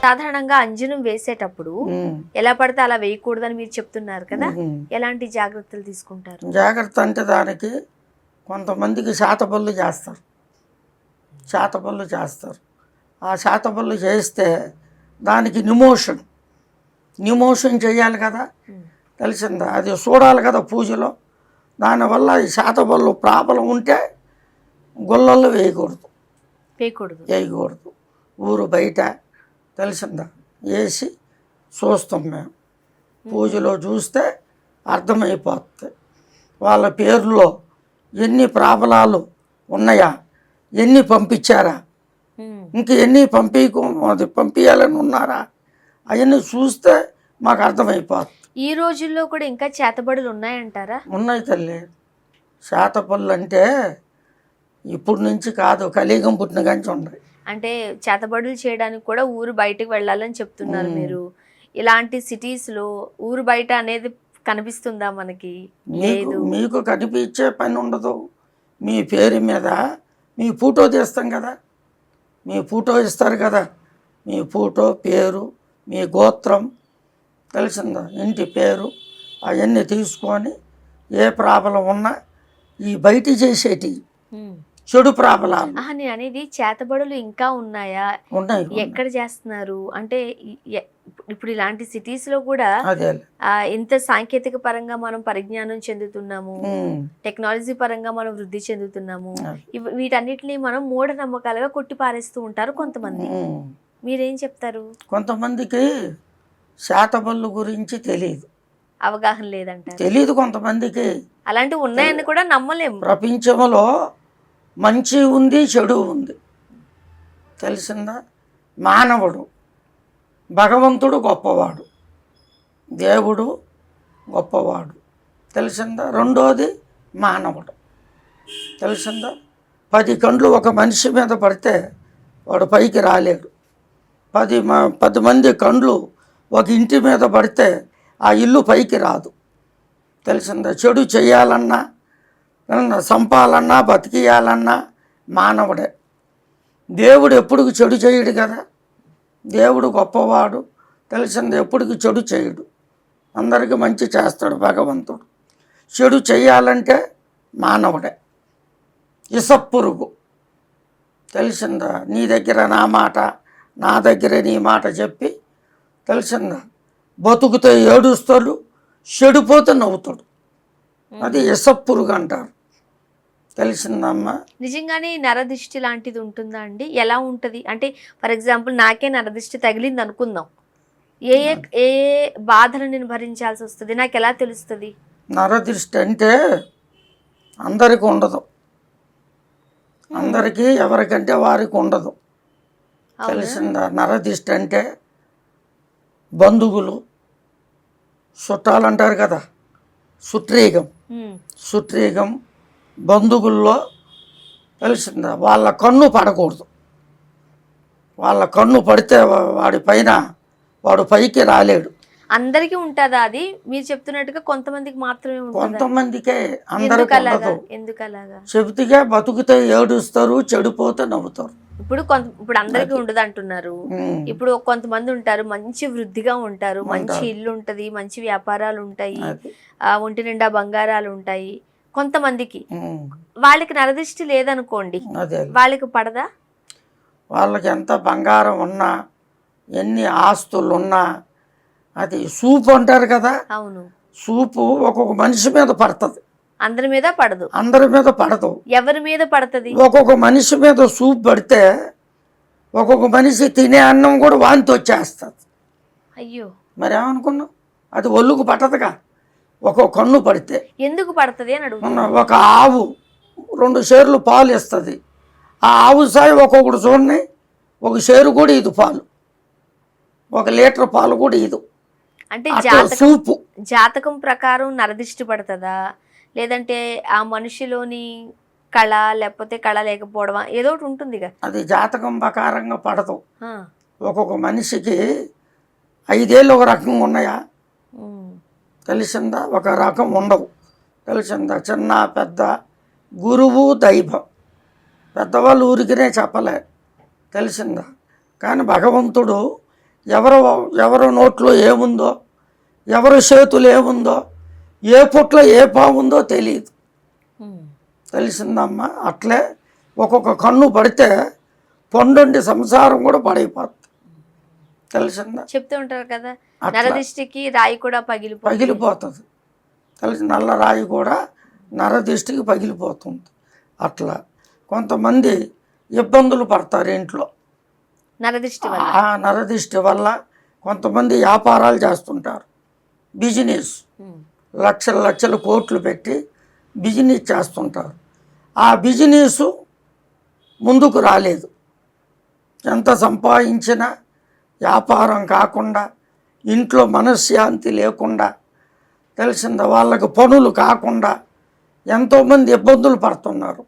సాధారణంగా అంజనం వేసేటప్పుడు ఎలా పడితే అలా వేయకూడదని మీరు చెప్తున్నారు కదా, ఎలాంటి జాగ్రత్తలు తీసుకుంటారు? జాగ్రత్త అంటే దానికి కొంతమందికి శాతపళ్ళు చేస్తారు, శాతపళ్ళు చేస్తారు. ఆ శాతపళ్ళు చేస్తే దానికి నిమోషన్ చేయాలి కదా, తెలిసిందా? అది చూడాలి కదా పూజలో. దానివల్ల ఈ శాతపళ్ళు ప్రాబలం ఉంటే గుళ్ళల్లో వేయకూడదు. ఊరు బయట, తెలిసిందా, వేసి చూస్తాం మేము. పూజలో చూస్తే అర్థమైపోతుంది వాళ్ళ పేర్లో ఎన్ని ప్రాబలాలు ఉన్నాయా, ఎన్ని పంపించారా, ఇంక ఎన్ని పంపించాలని ఉన్నారా, అవన్నీ చూస్తే మాకు అర్థమైపోతుంది. ఈ రోజుల్లో కూడా ఇంకా చేతబడులు ఉన్నాయంటారా? ఉన్నాయి తల్లి. శాతపళ్ళు అంటే ఇప్పుడు నుంచి కాదు, కలియుగం పుట్టిన కంచి ఉన్నాయి. అంటే చేతబడులు చేయడానికి కూడా ఊరు బయటకు వెళ్ళాలని చెప్తున్నారు మీరు. ఇలాంటి సిటీస్లో ఊరు బయట అనేది కనిపిస్తుందా మనకి? మీకు కనిపించే పని ఉండదు. మీ పేరు మీద మీ ఫోటో తీస్తాం కదా, మీ ఫోటో ఇస్తారు కదా, మీ ఫోటో, పేరు, మీ గోత్రం, తెలిసిందా, ఇంటి పేరు, అవన్నీ తీసుకొని ఏ ప్రాబ్లం ఉన్నా ఈ బయట చేసేటి చెడు ప్రాబలాలు. నేను అనేది చేతబడులు ఇంకా ఉన్నాయా? ఉన్నాయి. ఎక్కడ చేస్తున్నారు అంటే ఇప్పుడు ఇలాంటి సిటీస్ లో కూడా ఎంత సాంకేతిక పరంగా మనం పరిజ్ఞానం చెందుతున్నాము, టెక్నాలజీ పరంగా మనం వృద్ధి చెందుతున్నాము, వీటన్నిటిని మనం మూఢనమ్మకాలుగా కొట్టి పారేస్తూ ఉంటారు కొంతమంది. మీరేం చెప్తారు? కొంతమందికి శాతబళ్ళు గురించి తెలియదు, అవగాహన లేదంట, తెలియదు కొంతమందికి. అలాంటివి ఉన్నాయని కూడా నమ్మలేము. ప్రపంచంలో మంచి ఉంది, చెడు ఉంది, తెలిసిందా? మానవుడు, భగవంతుడు గొప్పవాడు, దేవుడు గొప్పవాడు, తెలిసిందా? రెండోది మానవుడు, తెలిసిందా? 10 కండ్లు ఒక మనిషి మీద పడితే వాడు పైకి రాలేడు. 10 మంది కండ్లు ఒక ఇంటి మీద పడితే ఆ ఇల్లు పైకి రాదు, తెలిసిందా? చెడు చేయాలన్నా, సంపాలన్నా, బతికియాలన్నా మానవుడే. దేవుడు ఎప్పుడు చెడు చేయడు కదా, దేవుడు గొప్పవాడు, తెలిసింది, ఎప్పటికి చెడు చేయడు, అందరికీ మంచి చేస్తాడు భగవంతుడు. చెడు చేయాలంటే మానవుడే. ఇసప్పురుగు, తెలిసిందా? నీ దగ్గర నా మాట, నా దగ్గర నీ మాట చెప్పి, తెలిసిందా, బతుకుతే ఏడుస్తాడు, చెడిపోతే నవ్వుతాడు. అది ఇసప్పురుగు అంటారు, తెలిసిందమ్మా? నిజంగానే నరదిష్టి లాంటిది ఉంటుందా అండి? ఎలా ఉంటుంది అంటే, ఫర్ ఎగ్జాంపుల్ నాకే నరదిష్టి తగిలింది అనుకుందాం, ఏ ఏ బాధలు నేను భరించాల్సి వస్తుంది, నాకు ఎలా తెలుస్తుంది? నరదిష్టి అంటే అందరికీ ఉండదు, అందరికీ ఎవరికంటే వారికి ఉండదు, తెలిసిందా? నరదిష్టి అంటే బంధువులు, చుట్టాలు అంటారు కదా, సుట్రీగం బంధువుల్లో, తెలిసిందా, వాళ్ళ కన్ను పడకూడదు. వాళ్ళ కన్ను పడితే వాడి పైన వాడు పైకి రాలేడు. అందరికీ ఉంటుందా అది? మీరు చెప్తున్నట్టుగా కొంతమందికి మాత్రమే ఉంటుంది. కొంతమందికి, అందరికీ ఉండదు. ఎందుకలాగా? చెబితే బతుకుతే ఏడుస్తారు, చెడిపోతే నవ్వుతారు. ఇప్పుడు అందరికీ ఉండదు అంటున్నారు. ఇప్పుడు కొంతమంది ఉంటారు, మంచి వృద్ధిగా ఉంటారు, మంచి ఇల్లు ఉంటది, మంచి వ్యాపారాలు ఉంటాయి, ఒంటి నిండా బంగారాలు ఉంటాయి. కొంతమందికి వాళ్ళకి నరదిష్టి లేదనుకోండి, వాళ్ళకి పడదా? వాళ్ళకి ఎంత బంగారం ఉన్నా, ఎన్ని ఆస్తులు ఉన్నా, అది సూపు అంటారు కదా, అవును, సూపు ఒక్కొక్క మనిషి మీద పడుతుంది, అందరి మీద పడదు. అందరి మీద పడదు. ఎవరి మీద పడుతుంది? ఒక్కొక్క మనిషి మీద సూప్ పడితే ఒక్కొక్క మనిషి తినే అన్నం కూడా వాంతి వచ్చేస్తుంది. అయ్యో, మరి ఏమనుకున్నావు? అది ఒళ్ళుకు పట్టదుగా. ఒక్కొక్క కన్ను పడితే ఎందుకు పడుతుంది అని అడుగుతున్నా. ఒక ఆవు 2 షేర్లు పాలు ఇస్తుంది. ఆ ఆవు సాయి ఒక్కొక్కడు చూడండి, 1 షేరు కూడా ఇది పాలు, 1 లీటర్ పాలు కూడా ఇది. అంటే సూపు జాతకం ప్రకారం నరదిష్టి పడుతుందా, లేదంటే ఆ మనిషిలోని కళ, లేకపోతే కళ లేకపోవడం, ఏదో ఒకటి ఉంటుందిగా. అది జాతకం ప్రకారంగా పడదు. ఒక్కొక్క మనిషికి 5 ఏళ్ళు ఒక రకంగా ఉన్నాయా, తెలిసిందా? ఒక రకం ఉండవు, తెలిసిందా? చిన్న పెద్ద, గురువు, దైవం, పెద్దవాళ్ళు ఊరికినే చెప్పలే, తెలిసిందా? కానీ భగవంతుడు ఎవరు నోట్లో ఏముందో, ఎవరి చేతులు ఏముందో, ఏ పుట్ల ఏ పాముందో తెలియదు. తెలిసిందమ్మా? అట్లే ఒక్కొక్క కన్ను పడితే పొండండి సంసారం కూడా పడైపోతుంది. తెలిసిందా? చెప్తూ ఉంటారు కదా, నరదిష్టికి రాయి కూడా పగిలిపోతుంది. తెలిసి నల్ల రాయి కూడా నరదిష్టికి పగిలిపోతుంది. అట్లా కొంతమంది ఇబ్బందులు పడతారు ఇంట్లో నరదిష్టి వల్ల. కొంతమంది వ్యాపారాలు చేస్తుంటారు, బిజినెస్, లక్షలు కోట్లు పెట్టి బిజినెస్ చేస్తుంటారు. ఆ బిజినెస్ ముందుకు రాలేదు. ఎంత సంపాదించినా వ్యాపారం కాకుండా, ఇంట్లో మనశ్శాంతి లేకుండా, తెలిసిందా, వాళ్ళకి పనులు కాకుండా ఎంతోమంది ఇబ్బందులు పడుతున్నారు.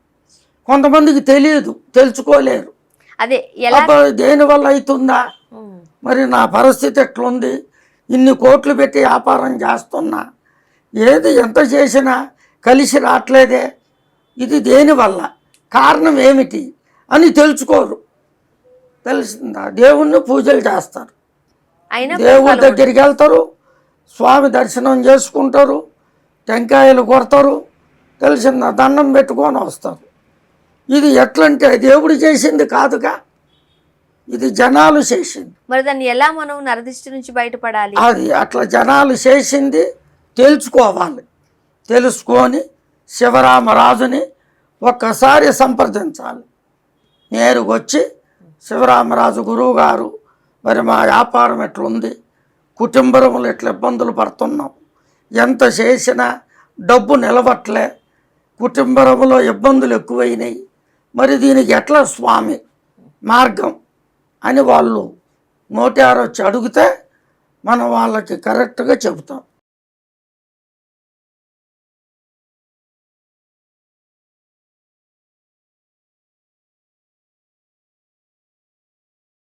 కొంతమందికి తెలియదు, తెలుసుకోలేరు. అదే దేనివల్ల అవుతుందా, మరి నా పరిస్థితి ఎట్లుంది, ఇన్ని కోట్లు పెట్టి వ్యాపారం చేస్తున్నా, ఏది ఎంత చేసినా కలిసి రావట్లేదే, ఇది దేనివల్ల, కారణం ఏమిటి అని తెలుసుకోరు. తెలిసిందా? దేవుణ్ణి పూజలు చేస్తారు, దేవుడి దగ్గరికి వెళ్తారు, స్వామి దర్శనం చేసుకుంటారు, టెంకాయలు కొడతారు, తెలిసిందా, దండం పెట్టుకొని వస్తారు. ఇది ఎట్లంటే దేవుడు చేసింది కాదుగా, ఇది జనాలు చేసింది. మరి దాన్ని ఎలా మనం నరదిష్టి నుంచి బయటపడాలి? అది అట్లా జనాలు చేసింది తెలుసుకోవాలి. తెలుసుకొని శివరామరాజుని ఒక్కసారి సంప్రదించాలి. నేరుగా వచ్చి, శివరామరాజు గురువు గారు, మరి మా వ్యాపారం ఎట్లుంది, కుటుంబంలో ఎట్లా ఇబ్బందులు పడుతున్నాం, ఎంత చేసినా డబ్బు నిలవట్లే, కుటుంబంలో ఇబ్బందులు ఎక్కువైనాయి, మరి దీనికి ఎట్లా స్వామి మార్గం అని వాళ్ళు నోటారొచ్చి అడిగితే మనం వాళ్ళకి కరెక్ట్గా చెబుతాం.